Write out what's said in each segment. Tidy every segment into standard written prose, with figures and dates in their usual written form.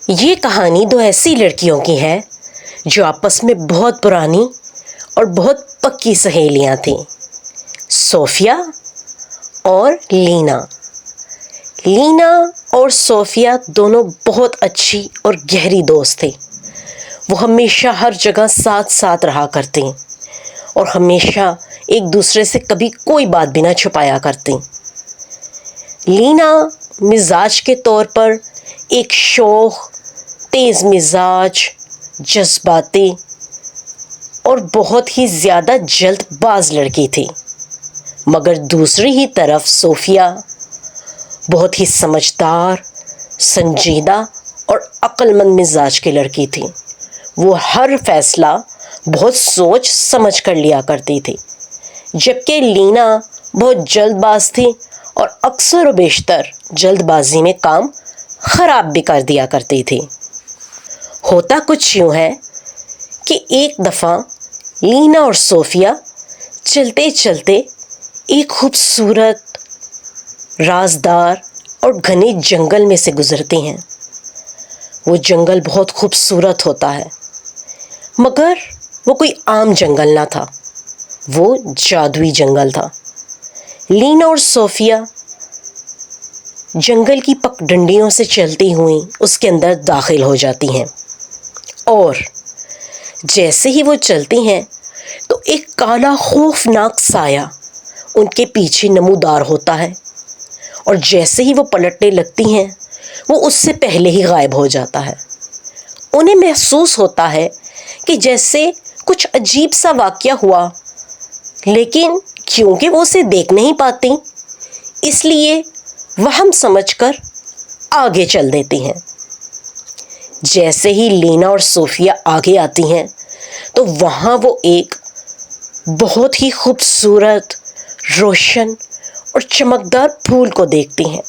یہ کہانی دو ایسی لڑکیوں کی ہے جو آپس میں بہت پرانی اور بہت پکی سہیلیاں تھیں، صوفیہ اور لینا۔ لینا اور صوفیہ دونوں بہت اچھی اور گہری دوست تھے۔ وہ ہمیشہ ہر جگہ ساتھ ساتھ رہا کرتے اور ہمیشہ ایک دوسرے سے کبھی کوئی بات بھی نہ چھپایا کرتے۔ لینا مزاج کے طور پر ایک شوخ، تیز مزاج، جذباتی اور بہت ہی زیادہ جلد باز لڑکی تھی، مگر دوسری ہی طرف صوفیہ بہت ہی سمجھدار، سنجیدہ اور عقل مند مزاج کی لڑکی تھی۔ وہ ہر فیصلہ بہت سوچ سمجھ کر لیا کرتی تھی، جبکہ لینا بہت جلد باز تھی اور اکثر و بیشتر جلد بازی میں کام خراب بھی کر دیا کرتی تھی۔ ہوتا کچھ یوں ہے کہ ایک دفعہ لینا اور صوفیہ چلتے چلتے ایک خوبصورت، رازدار اور گھنے جنگل میں سے گزرتی ہیں۔ وہ جنگل بہت خوبصورت ہوتا ہے، مگر وہ کوئی عام جنگل نہ تھا، وہ جادوئی جنگل تھا۔ لینا اور صوفیہ جنگل کی پگڈنڈیوں سے چلتی ہوئی اس کے اندر داخل ہو جاتی ہیں، اور جیسے ہی وہ چلتی ہیں تو ایک کالا خوفناک سایہ ان کے پیچھے نمودار ہوتا ہے، اور جیسے ہی وہ پلٹنے لگتی ہیں وہ اس سے پہلے ہی غائب ہو جاتا ہے۔ انہیں محسوس ہوتا ہے کہ جیسے کچھ عجیب سا واقعہ ہوا، لیکن کیونکہ وہ اسے دیکھ نہیں پاتی، اس لیے وہم سمجھ کر آگے چل دیتی ہیں۔ جیسے ہی لینا اور صوفیہ آگے آتی ہیں تو وہاں وہ ایک بہت ہی خوبصورت، روشن اور چمکدار پھول کو دیکھتی ہیں،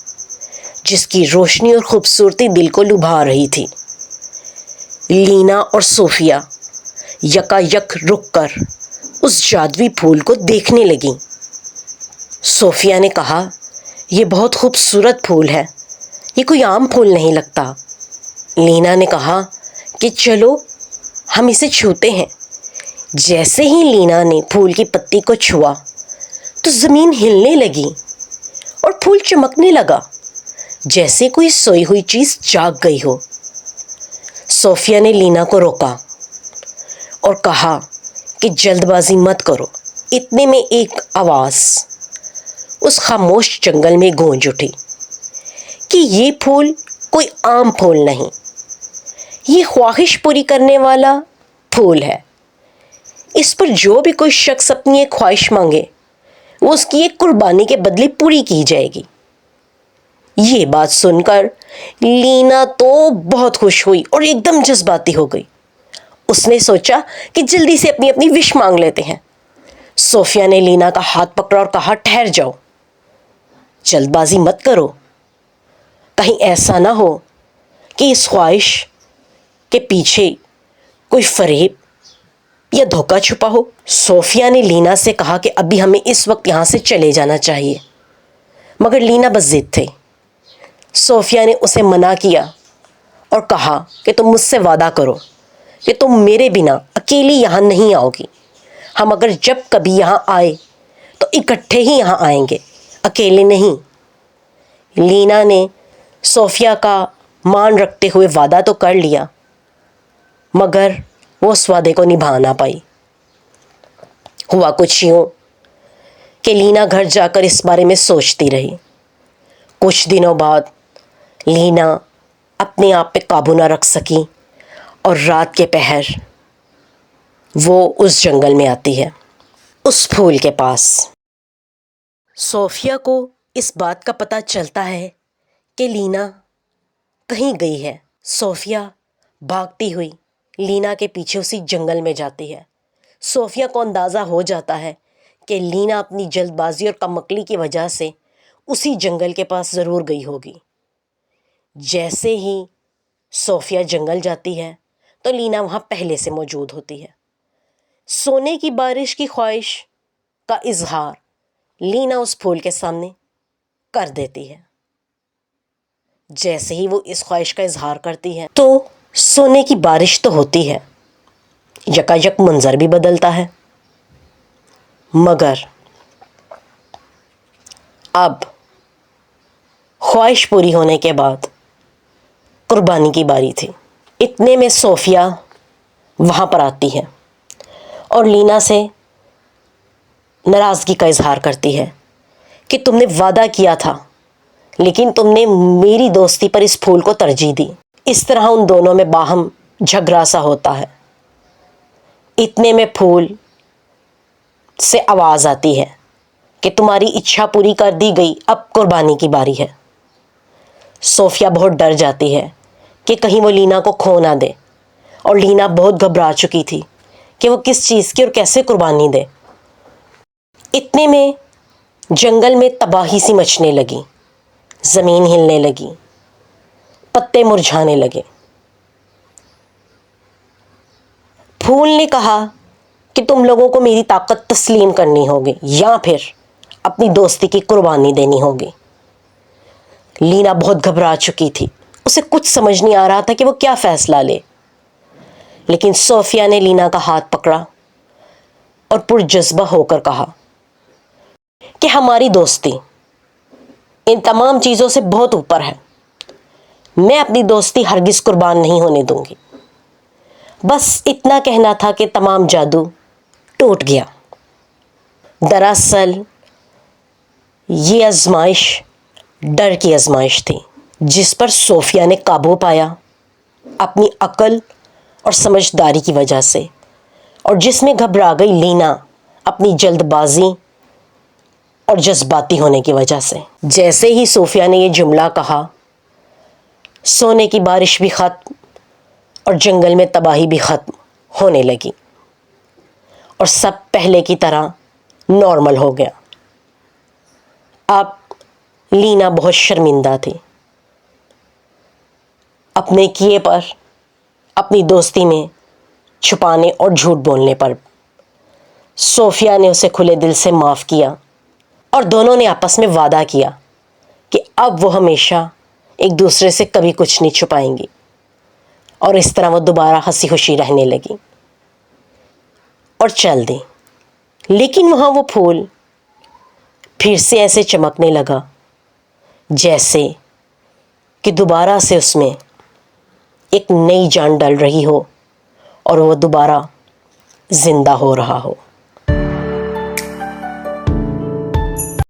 جس کی روشنی اور خوبصورتی دل کو لبھا رہی تھی۔ لینا اور صوفیہ یکا یک رک کر اس جادوئی پھول کو دیکھنے لگیں۔ صوفیہ نے کہا، یہ بہت خوبصورت پھول ہے، یہ کوئی عام پھول نہیں لگتا۔ لینا نے کہا کہ چلو ہم اسے چھوتے ہیں۔ جیسے ہی لینا نے پھول کی پتی کو چھوا تو زمین ہلنے لگی اور پھول چمکنے لگا، جیسے کوئی سوئی ہوئی چیز جاگ گئی ہو۔ صوفیہ نے لینا کو روکا اور کہا کہ جلد بازی مت کرو۔ اتنے میں ایک آواز اس خاموش جنگل میں گونج اٹھی کہ یہ پھول کوئی عام پھول نہیں، یہ خواہش پوری کرنے والا پھول ہے۔ اس پر جو بھی کوئی شخص اپنی ایک خواہش مانگے وہ اس کی ایک قربانی کے بدلے پوری کی جائے گی۔ یہ بات سن کر لینا تو بہت خوش ہوئی اور ایک دم جذباتی ہو گئی۔ اس نے سوچا کہ جلدی سے اپنی اپنی وش مانگ لیتے ہیں۔ صوفیہ نے لینا کا ہاتھ پکڑا اور کہا، ٹھہر جاؤ، جلد بازی مت کرو، کہیں ایسا نہ ہو کہ اس خواہش کے پیچھے کوئی فریب یا دھوکہ چھپا ہو۔ صوفیہ نے لینا سے کہا کہ ابھی ہمیں اس وقت یہاں سے چلے جانا چاہیے، مگر لینا بس ضد تھے۔ صوفیہ نے اسے منع کیا اور کہا کہ تم مجھ سے وعدہ کرو کہ تم میرے بنا اکیلی یہاں نہیں آؤ گی۔ ہم اگر جب کبھی یہاں آئے تو اکٹھے ہی یہاں آئیں گے، اکیلے نہیں۔ لینا نے صوفیہ کا مان رکھتے ہوئے وعدہ تو کر لیا، مگر وہ اس وعدے کو نبھا نہ پائی۔ ہوا کچھ یوں کہ لینا گھر جا کر اس بارے میں سوچتی رہی۔ کچھ دنوں بعد لینا اپنے آپ پہ قابو نہ رکھ سکی اور رات کے پہر وہ اس جنگل میں آتی ہے، اس پھول کے پاس۔ صوفیہ کو اس بات کا پتہ چلتا ہے کہ لینا کہیں گئی ہے۔ صوفیہ بھاگتی ہوئی لینا کے پیچھے اسی جنگل میں جاتی ہے۔ صوفیہ کو اندازہ ہو جاتا ہے کہ لینا اپنی جلد بازی اور کم عقلی کی وجہ سے اسی جنگل کے پاس ضرور گئی ہوگی۔ جیسے ہی صوفیہ جنگل جاتی ہے تو لینا وہاں پہلے سے موجود ہوتی ہے۔ سونے کی بارش کی خواہش کا اظہار لینا اس پھول کے سامنے کر دیتی ہے۔ جیسے ہی وہ اس خواہش کا اظہار کرتی ہے تو سونے کی بارش تو ہوتی ہے، یکایک منظر بھی بدلتا ہے، مگر اب خواہش پوری ہونے کے بعد قربانی کی باری تھی۔ اتنے میں صوفیہ وہاں پر آتی ہے اور لینا سے ناراضگی کا اظہار کرتی ہے کہ تم نے وعدہ کیا تھا لیکن تم نے میری دوستی پر اس پھول کو ترجیح دی۔ اس طرح ان دونوں میں باہم جھگڑا سا ہوتا ہے۔ اتنے میں پھول سے آواز آتی ہے کہ تمہاری اچھا پوری کر دی گئی، اب قربانی کی باری ہے۔ صوفیہ بہت ڈر جاتی ہے کہ کہیں وہ لینا کو کھو نہ دے، اور لینا بہت گھبرا چکی تھی کہ وہ کس چیز کی اور کیسے قربانی دے۔ اتنے میں جنگل میں تباہی سی مچنے لگی، زمین ہلنے لگی، پتے مرجھانے لگے۔ پھول نے کہا کہ تم لوگوں کو میری طاقت تسلیم کرنی ہوگی یا پھر اپنی دوستی کی قربانی دینی ہوگی۔ لینا بہت گھبرا چکی تھی، اسے کچھ سمجھ نہیں آ رہا تھا کہ وہ کیا فیصلہ لے، لیکن صوفیہ نے لینا کا ہاتھ پکڑا اور پرجذبہ ہو کر کہا کہ ہماری دوستی ان تمام چیزوں سے بہت اوپر ہے، میں اپنی دوستی ہرگز قربان نہیں ہونے دوں گی۔ بس اتنا کہنا تھا کہ تمام جادو ٹوٹ گیا۔ دراصل یہ آزمائش ڈر کی آزمائش تھی، جس پر صوفیہ نے قابو پایا اپنی عقل اور سمجھداری کی وجہ سے، اور جس میں گھبرا گئی لینا اپنی جلد بازی اور جذباتی ہونے کی وجہ سے۔ جیسے ہی صوفیہ نے یہ جملہ کہا، سونے کی بارش بھی ختم اور جنگل میں تباہی بھی ختم ہونے لگی، اور سب پہلے کی طرح نارمل ہو گیا۔ اب لینا بہت شرمندہ تھی اپنے کیے پر، اپنی دوستی میں چھپانے اور جھوٹ بولنے پر۔ صوفیہ نے اسے کھلے دل سے معاف کیا اور دونوں نے آپس میں وعدہ کیا کہ اب وہ ہمیشہ ایک دوسرے سے کبھی کچھ نہیں چھپائیں گی، اور اس طرح وہ دوبارہ ہنسی خوشی رہنے لگی اور چل دی۔ لیکن وہاں وہ پھول پھر سے ایسے چمکنے لگا جیسے کہ دوبارہ سے اس میں ایک نئی جان ڈل رہی ہو اور وہ دوبارہ زندہ ہو رہا ہو۔